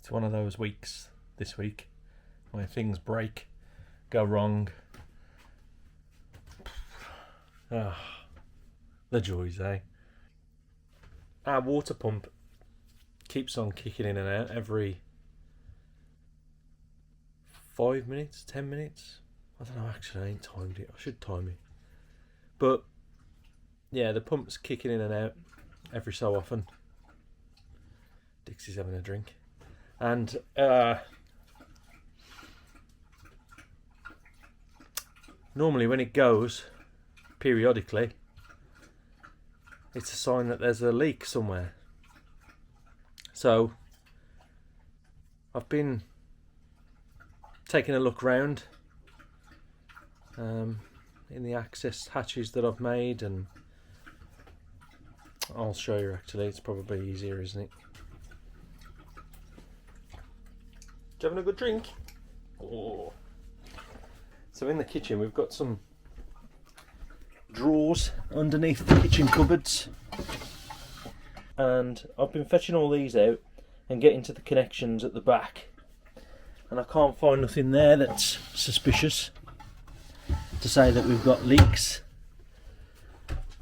It's one of those weeks this week where things break, go wrong. The joys, eh? Our water pump keeps on kicking in and out every 5 minutes, 10 minutes. I don't know, actually I ain't timed it. I should time it. But yeah, the pump's kicking in and out every so often. Dixie's having a drink. And normally when it goes periodically, it's a sign that there's a leak somewhere. So I've been taking a look round in the access hatches that I've made, and I'll show you. Actually, it's probably easier, isn't it? You having a good drink? Oh. So in the kitchen we've got some drawers underneath the kitchen cupboards, and I've been fetching all these out and getting to the connections at the back, and I can't find nothing there that's suspicious to say that we've got leaks.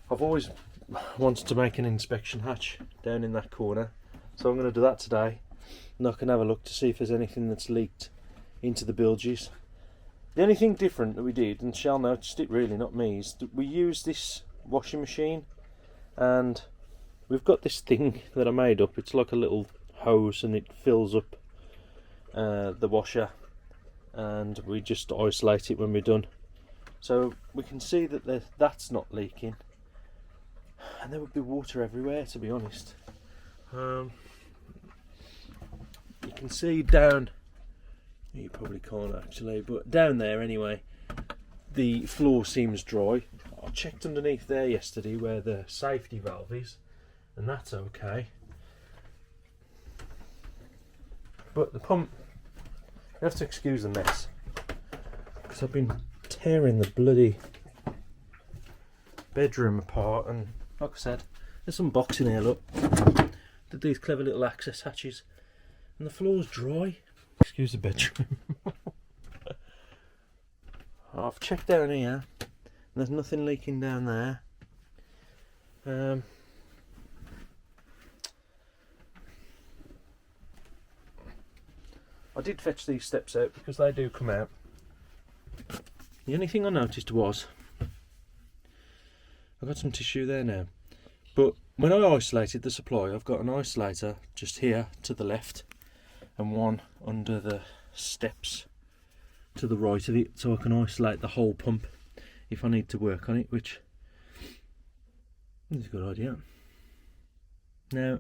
I've always wanted to make an inspection hatch down in that corner, so I'm going to do that today, and I can have a look to see if there's anything that's leaked into the bilges. The only thing different that we did, and Chell noticed it really, not me, is that we used this washing machine, and we've got this thing that I made up. It's like a little hose and it fills up the washer, and we just isolate it when we're done. So we can see that that's not leaking, and there would be water everywhere, to be honest. You can see down, you probably can't actually, but down there anyway, the floor seems dry. I checked underneath there yesterday where the safety valve is, and that's okay. But the pump, you have to excuse the mess, because I've been tearing the bloody bedroom apart, and like I said, there's some boxing here, look. Did these clever little access hatches, and the floor's dry. Excuse the bedroom. I've checked down here, and there's nothing leaking down there. I did fetch these steps out because they do come out. The only thing I noticed was, I've got some tissue there now, but when I isolated the supply, I've got an isolator just here to the left and one under the steps to the right of it, so I can isolate the whole pump if I need to work on it, which is a good idea. Now,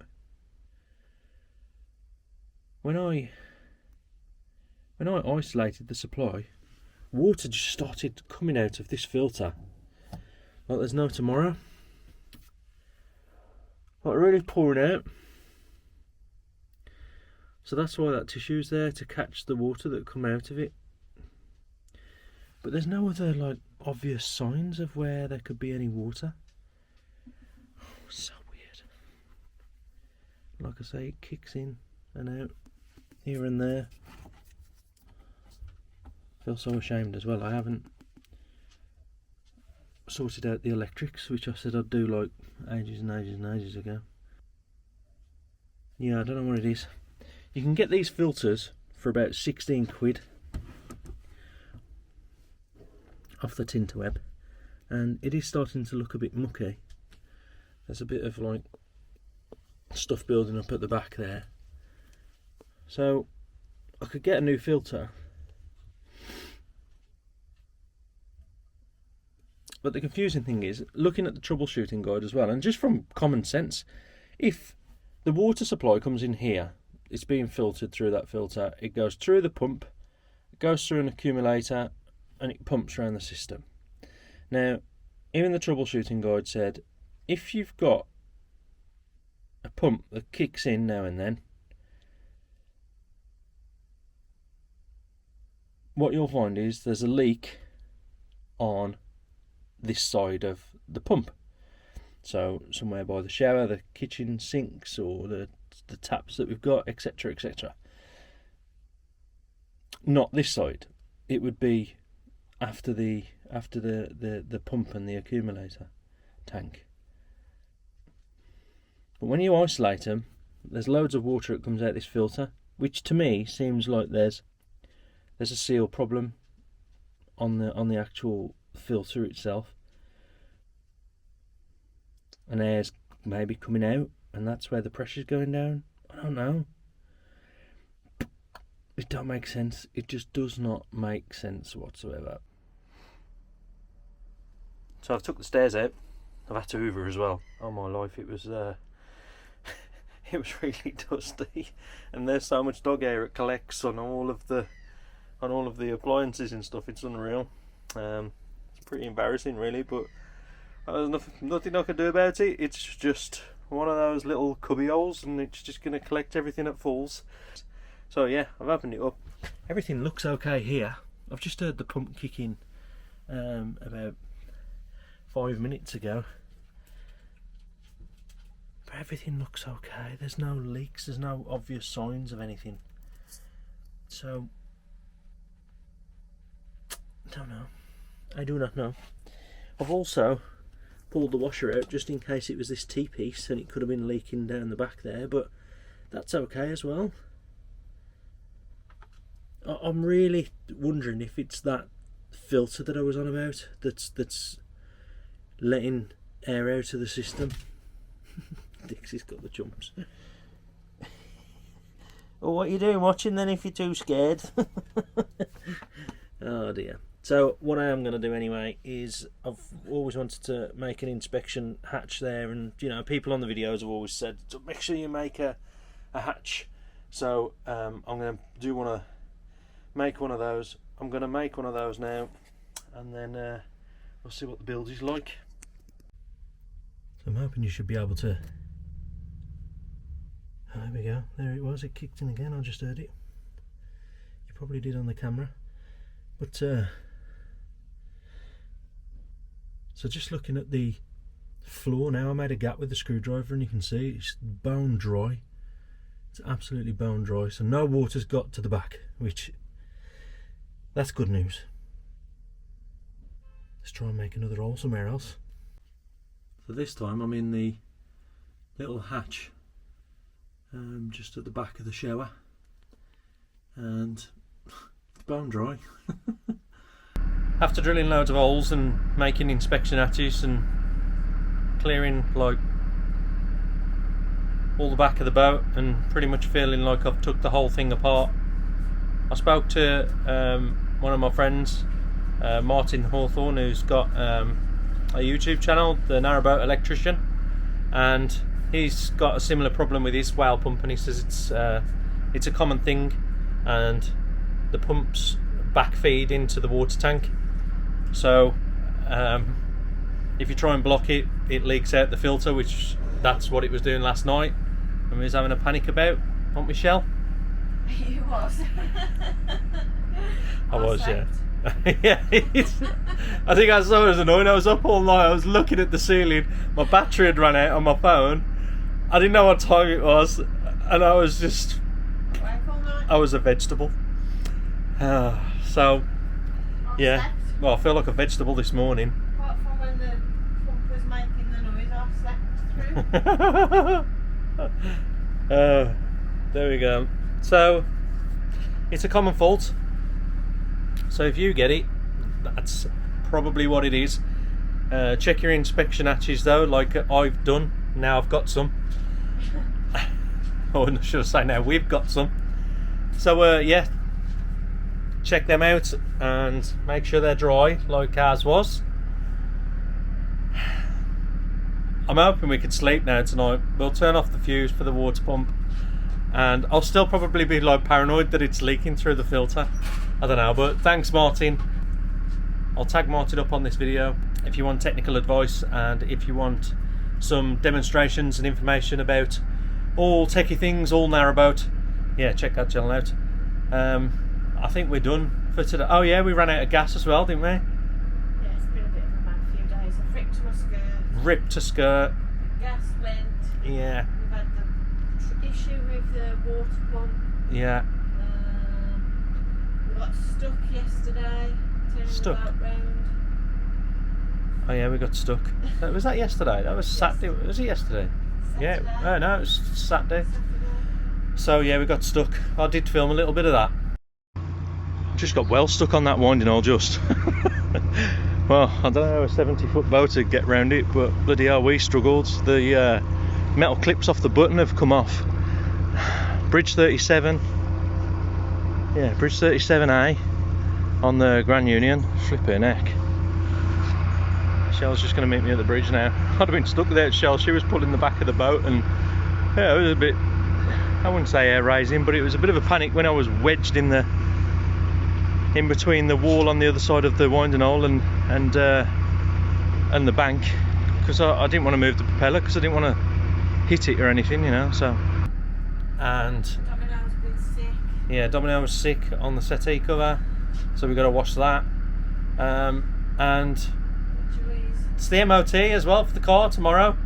when I isolated the supply, water just started coming out of this filter like there's no tomorrow. Like really pouring out. So that's why that tissue's there, to catch the water that come out of it. But there's no other like obvious signs of where there could be any water. Oh, so weird. Like I say, it kicks in and out here and there. I feel so ashamed as well. I haven't sorted out the electrics, which I said I'd do like ages and ages and ages ago. Yeah, I don't know what it is. You can get these filters for about 16 quid off the Tinterweb, and it is starting to look a bit mucky. There's a bit of like stuff building up at the back there, so I could get a new filter. But the confusing thing is, looking at the troubleshooting guide as well, and just from common sense, if the water supply comes in here, it's being filtered through that filter, it goes through the pump, it goes through an accumulator, and it pumps around the system. Now, even the troubleshooting guide said, if you've got a pump that kicks in now and then, what you'll find is there's a leak on this side of the pump. So somewhere by the shower, the kitchen sinks, or the taps that we've got, etc, etc. not this side. It would be after the pump and the accumulator tank. But when you isolate them, there's loads of water that comes out this filter, which to me seems like there's a seal problem on the actual filter itself, and air's maybe coming out, and that's where the pressure's going down. I don't know. It don't make sense. It just does not make sense whatsoever. So I've took the stairs out. I've had to hoover as well. Oh my life, it was it was really dusty, and there's so much dog hair it collects on all of the appliances and stuff. It's unreal. It's pretty embarrassing, really, but there's nothing I can do about it. It's just one of those little cubby holes, and it's just going to collect everything that falls. So yeah, I've opened it up. Everything looks okay here. I've just heard the pump kicking about 5 minutes ago. But everything looks okay. There's no leaks, there's no obvious signs of anything. So, I don't know. I do not know. I've also pulled the washer out just in case it was this T-piece and it could have been leaking down the back there, but that's okay as well. I'm really wondering if it's that filter that I was on about that's letting air out of the system. Dixie's got the jumps. Well, what are you doing watching then if you're too scared? Oh dear. So what I am going to do anyway is, I've always wanted to make an inspection hatch there, and you know, people on the videos have always said to make sure you make a hatch. So I'm going to make one of those. I'm going to make one of those now, and then we'll see what the build is like. So I'm hoping you should be able to. Oh, there we go. There it was. It kicked in again. I just heard it. You probably did on the camera, but so just looking at the floor now, I made a gap with the screwdriver, and you can see it's bone dry. It's absolutely bone dry. So no water's got to the back, which that's good news. Let's try and make another hole somewhere else. So this time I'm in the little hatch just at the back of the shower, and it's bone dry. After drilling loads of holes and making inspection hatches and clearing like all the back of the boat and pretty much feeling like I've took the whole thing apart, I spoke to one of my friends, Martin Hawthorne, who's got a YouTube channel, the Narrowboat Electrician, and he's got a similar problem with his whale pump, and he says it's a common thing, and the pumps backfeed into the water tank. So if you try and block it, it leaks out the filter, which that's what it was doing last night, and we was having a panic about, weren't we, Chell? You was. I was, yeah. Yeah, I think I saw it was annoying. I was up all night, I was looking at the ceiling, my battery had run out on my phone, I didn't know what time it was, and I was just, I was a vegetable. So, yeah, well, I feel like a vegetable this morning. Apart from when the pump was making the noise, I slept through. There we go. So, it's a common fault. So if you get it, that's probably what it is. Check your inspection hatches though, like I've done. Now I've got some. Oh, should I say now we've got some. So yeah, check them out and make sure they're dry like ours was. I'm hoping we can sleep now tonight. We'll turn off the fuse for the water pump, and I'll still probably be like paranoid that it's leaking through the filter. I don't know, but thanks Martin. I'll tag Martin up on this video if you want technical advice, and if you want some demonstrations and information about all techie things, all narrowboat, yeah, check that channel out. I think we're done for today. Oh yeah, we ran out of gas as well, didn't we? Yeah, it's been a bit of a mad few days. I've ripped a skirt. Gas went. Yeah. We've had the issue with the water pump. Yeah. got stuck yesterday. Stuck? Turning the boat round. Oh yeah, we got stuck. Was that yesterday? That was Saturday. Was it yesterday? Saturday. Yeah. Oh no, it was Saturday. Saturday. So yeah, we got stuck. I did film a little bit of that. Just got well stuck on that winding hole, just. Well, I don't know how a 70-foot boat would get round it, but bloody hell, we struggled. The metal clips off the button have come off. Bridge 37. Yeah, Bridge 37A on the Grand Union. Flipping heck. Shell's just going to meet me at the bridge now. I'd have been stuck there at Shell. She was pulling the back of the boat, and yeah, it was a bit, I wouldn't say air raising, but it was a bit of a panic when I was wedged in between the wall on the other side of the winding hole and the bank, because I didn't want to move the propeller because I didn't want to hit it or anything, you know. So, and Domino's been sick. yeah, Domino was sick on the settee cover, so we got to wash that. And it's the MOT as well for the car tomorrow.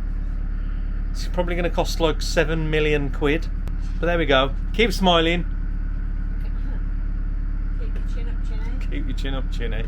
It's probably going to cost like 7 million quid. But there we go. Keep smiling. Keep your chin up, Chinny. Keep your chin up, Chinny.